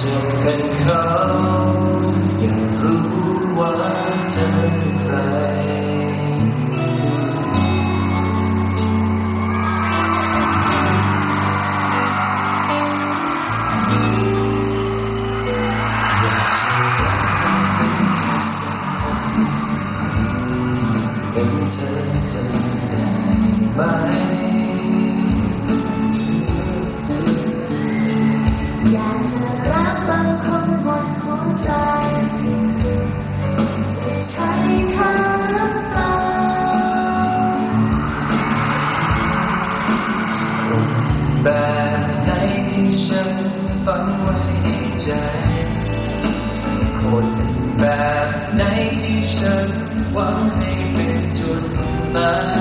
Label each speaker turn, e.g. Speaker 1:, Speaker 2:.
Speaker 1: จะเป็นเขาอยากรู้ว่าเธอเป็นใครเป็นเธอจะได้ไหม
Speaker 2: อยากจะรักบางคนหมดหัวใจจะใช้เธอหรือเปล่า
Speaker 1: แบบไหนที่ฉันฝันไว้ในใจคนแบบไหนที่ฉันหวังให้เป็นจุดหมาย